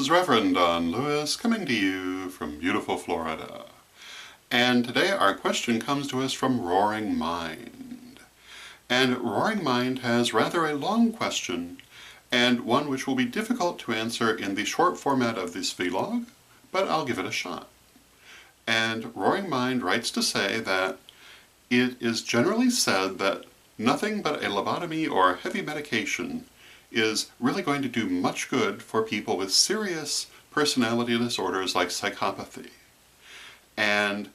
this is Reverend Don Lewis coming to you from beautiful Florida. And today our question comes to us from Roaring Mind. And Roaring Mind has rather a long question, and one which will be difficult to answer in the short format of this vlog, but I'll give it a shot. And Roaring Mind writes to say that it is generally said that nothing but a lobotomy or heavy medication is really going to do much good for people with serious personality disorders like psychopathy. And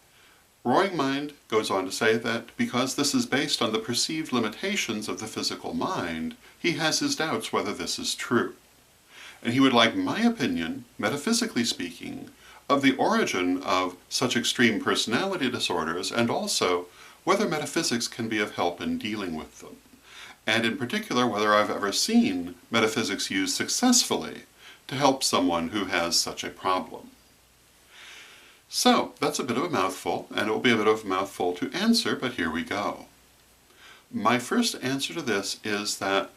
Roaring Mind goes on to say that because this is based on the perceived limitations of the physical mind, he has his doubts whether this is true. And he would like my opinion, metaphysically speaking, of the origin of such extreme personality disorders, and also whether metaphysics can be of help in dealing with them. And in particular, whether I've ever seen metaphysics used successfully to help someone who has such a problem. So, that's a bit of a mouthful, and it will be a bit of a mouthful to answer, but here we go. My first answer to this is that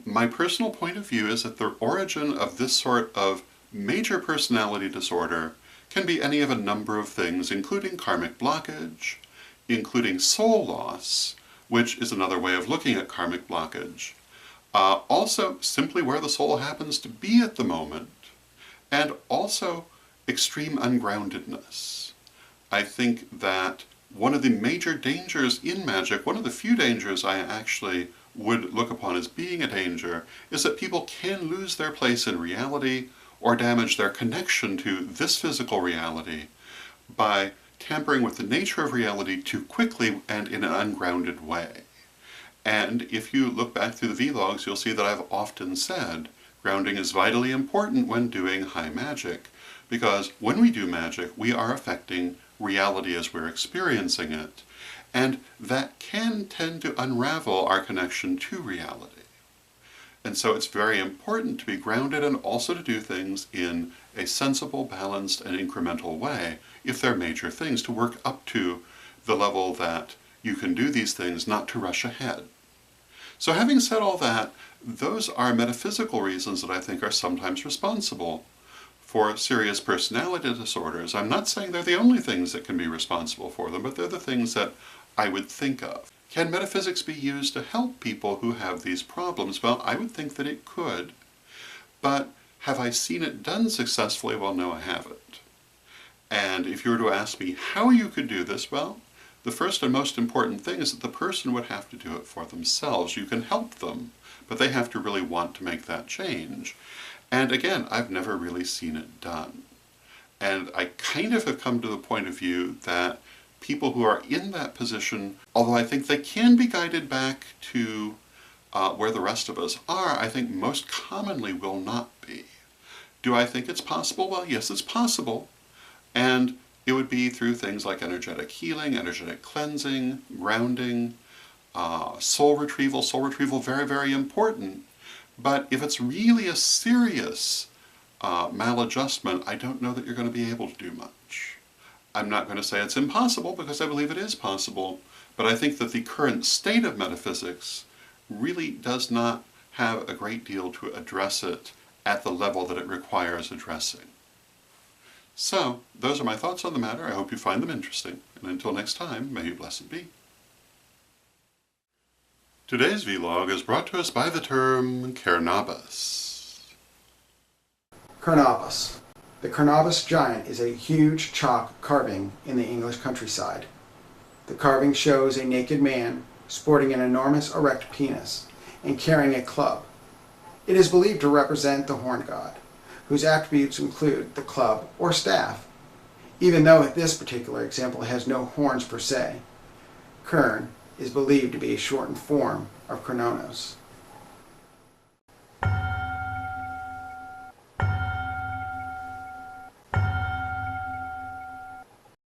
my personal point of view is that the origin of this sort of major personality disorder can be any of a number of things, including karmic blockage, including soul loss, which is another way of looking at karmic blockage. Also, simply where the soul happens to be at the moment, and also extreme ungroundedness. I think that one of the major dangers in magic, one of the few dangers I actually would look upon as being a danger, is that people can lose their place in reality or damage their connection to this physical reality by tampering with the nature of reality too quickly and in an ungrounded way. And if you look back through the vlogs, you'll see that I've often said grounding is vitally important when doing high magic, because when we do magic, we are affecting reality as we're experiencing it, and that can tend to unravel our connection to reality. And so it's very important to be grounded and also to do things in a sensible, balanced, and incremental way, if they're major things, to work up to the level that you can do these things, not to rush ahead. So having said all that, those are metaphysical reasons that I think are sometimes responsible for serious personality disorders. I'm not saying they're the only things that can be responsible for them, but they're the things that I would think of. Can metaphysics be used to help people who have these problems? Well, I would think that it could, but have I seen it done successfully? Well, no, I haven't. And if you were to ask me how you could do this, well, the first and most important thing is that the person would have to do it for themselves. You can help them, but they have to really want to make that change. And again, I've never really seen it done. And I kind of have come to the point of view that people who are in that position, although I think they can be guided back to where the rest of us are, I think most commonly will not be. Do I think it's possible? Well, yes, it's possible. And it would be through things like energetic healing, energetic cleansing, grounding, soul retrieval. Soul retrieval, very, very important. But if it's really a serious maladjustment, I don't know that you're going to be able to do much. I'm not going to say it's impossible, because I believe it is possible, but I think that the current state of metaphysics really does not have a great deal to address it at the level that it requires addressing. So, those are my thoughts on the matter. I hope you find them interesting, and until next time, may you blessed be. Today's vlog is brought to us by the term Carnabas. Carnabas. The Carnabas giant is a huge chalk carving in the English countryside. The carving shows a naked man sporting an enormous erect penis and carrying a club. It is believed to represent the horn god, whose attributes include the club or staff, even though this particular example has no horns per se. Kern is believed to be a shortened form of Kronos.